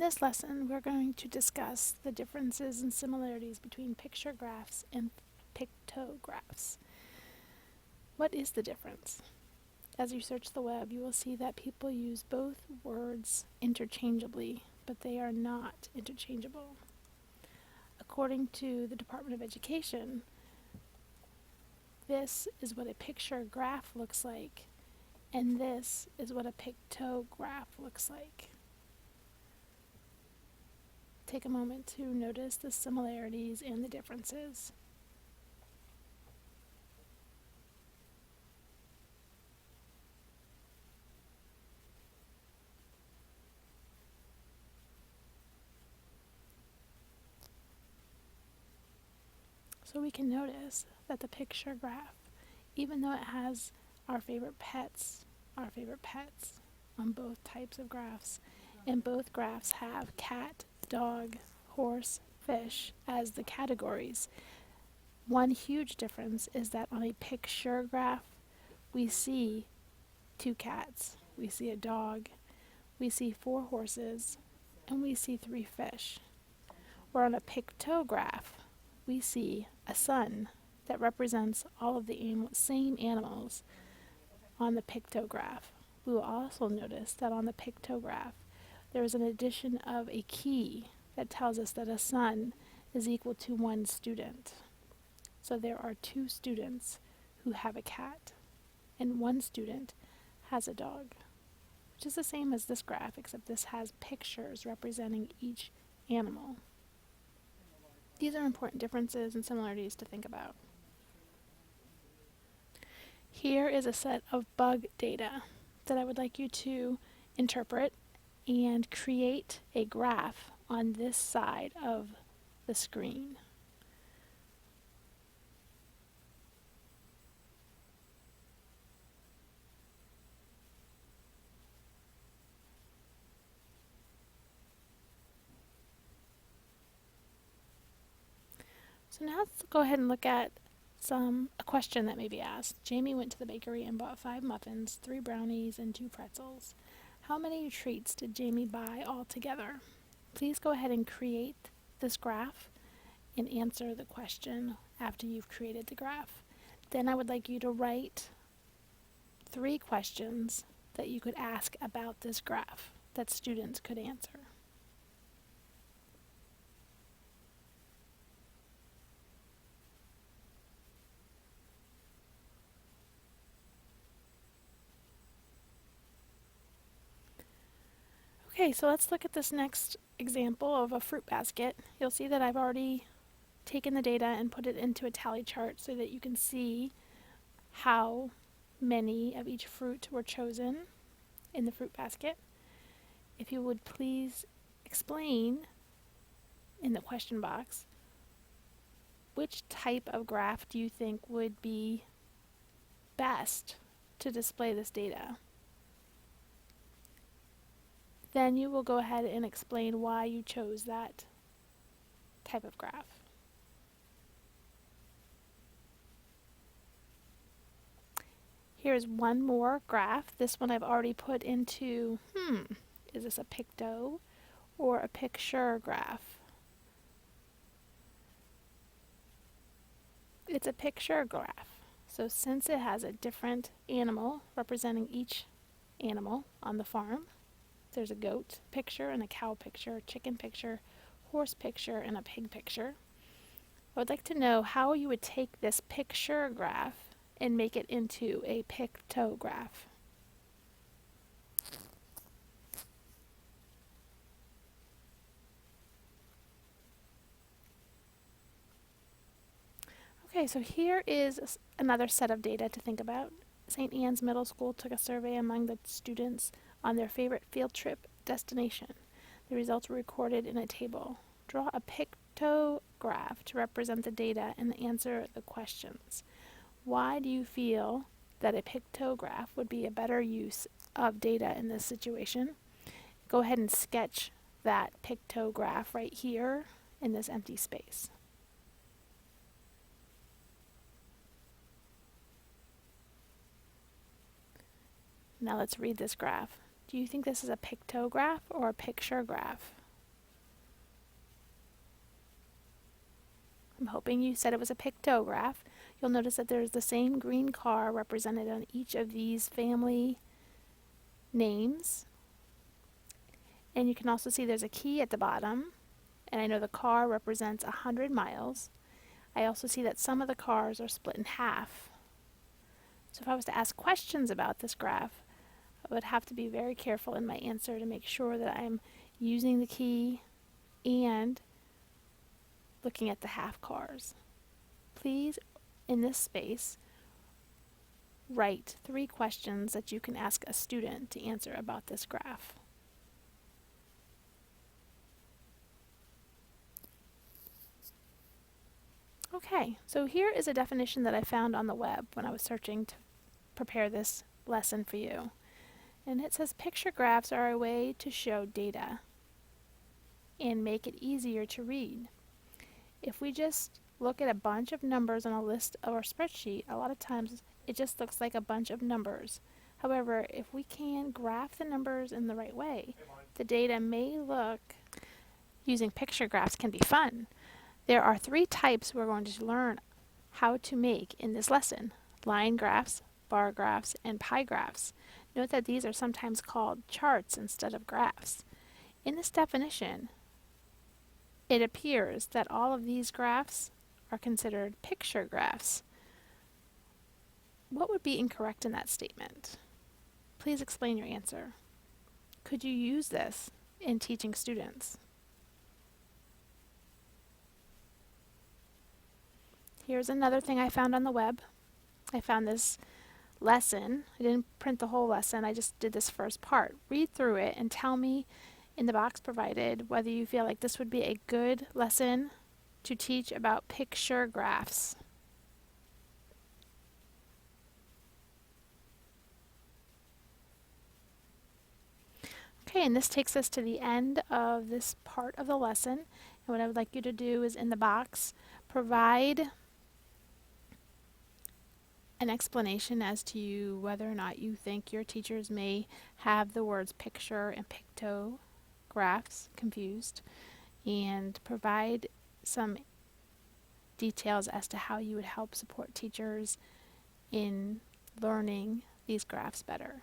this lesson, we're going to discuss the differences and similarities between picture graphs and pictographs. What is the difference? As you search the web, you will see that people use both words interchangeably, but they are not interchangeable. According to the Department of Education, this is what a picture graph looks like, and this is what a pictograph looks like. Take a moment to notice the similarities and the differences. So we can notice that the picture graph, even though it has our favorite pets on both types of graphs, and both graphs have cat, dog, horse, fish as the categories. One huge difference is that on a picture graph, we see 2 cats, we see a dog, we see 4 horses, and we see 3 fish. Where on a pictograph, we see a sun that represents all of the same animals on the pictograph. We will also notice that on the pictograph, there is an addition of a key that tells us that a sun is equal to 1 student. So there are 2 students who have a cat, and 1 student has a dog, which is the same as this graph, except this has pictures representing each animal. These are important differences and similarities to think about. Here is a set of bug data that I would like you to interpret and create a graph on this side of the screen. So now let's go ahead and look at a question that may be asked. Jamie went to the bakery and bought 5 muffins, 3 brownies, and 2 pretzels. How many treats did Jamie buy altogether? Please go ahead and create this graph and answer the question after you've created the graph. Then I would like you to write 3 questions that you could ask about this graph that students could answer. Okay, so let's look at this next example of a fruit basket. You'll see that I've already taken the data and put it into a tally chart so that you can see how many of each fruit were chosen in the fruit basket. If you would please explain in the question box, which type of graph do you think would be best to display this data? Then you will go ahead and explain why you chose that type of graph. Here's one more graph. This one I've already put into, is this a picto or a picture graph? It's a picture graph. So since it has a different animal representing each animal on the farm, there's a goat picture and a cow picture, chicken picture, horse picture, and a pig picture. I would like to know how you would take this picture graph and make it into a pictograph. Okay, so here is another set of data to think about. St. Anne's Middle School took a survey among the students on their favorite field trip destination. The results were recorded in a table. Draw a pictograph to represent the data and answer the questions. Why do you feel that a pictograph would be a better use of data in this situation? Go ahead and sketch that pictograph right here in this empty space. Now let's read this graph. Do you think this is a pictograph or a picture graph? I'm hoping you said it was a pictograph. You'll notice that there's the same green car represented on each of these family names. And you can also see there's a key at the bottom. And I know the car represents 100 miles. I also see that some of the cars are split in half. So if I was to ask questions about this graph, I would have to be very careful in my answer to make sure that I'm using the key and looking at the half cars. Please, in this space, write 3 questions that you can ask a student to answer about this graph. Okay, so here is a definition that I found on the web when I was searching to prepare this lesson for you. And it says picture graphs are a way to show data and make it easier to read. If we just look at a bunch of numbers on a list or spreadsheet, a lot of times it just looks like a bunch of numbers. However, if we can graph the numbers in the right way, the data may look, using picture graphs can be fun. There are 3 types we're going to learn how to make in this lesson: line graphs, bar graphs, and pie graphs. Note that these are sometimes called charts instead of graphs. In this definition, it appears that all of these graphs are considered picture graphs. What would be incorrect in that statement? Please explain your answer. Could you use this in teaching students? Here's another thing I found on the web. I found this lesson. I didn't print the whole lesson, I just did this first part. Read through it and tell me in the box provided whether you feel like this would be a good lesson to teach about picture graphs. Okay, and this takes us to the end of this part of the lesson. And what I would like you to do is, in the box, provide an explanation as to whether or not you think your teachers may have the words picture and pictographs confused, and provide some details as to how you would help support teachers in learning these graphs better.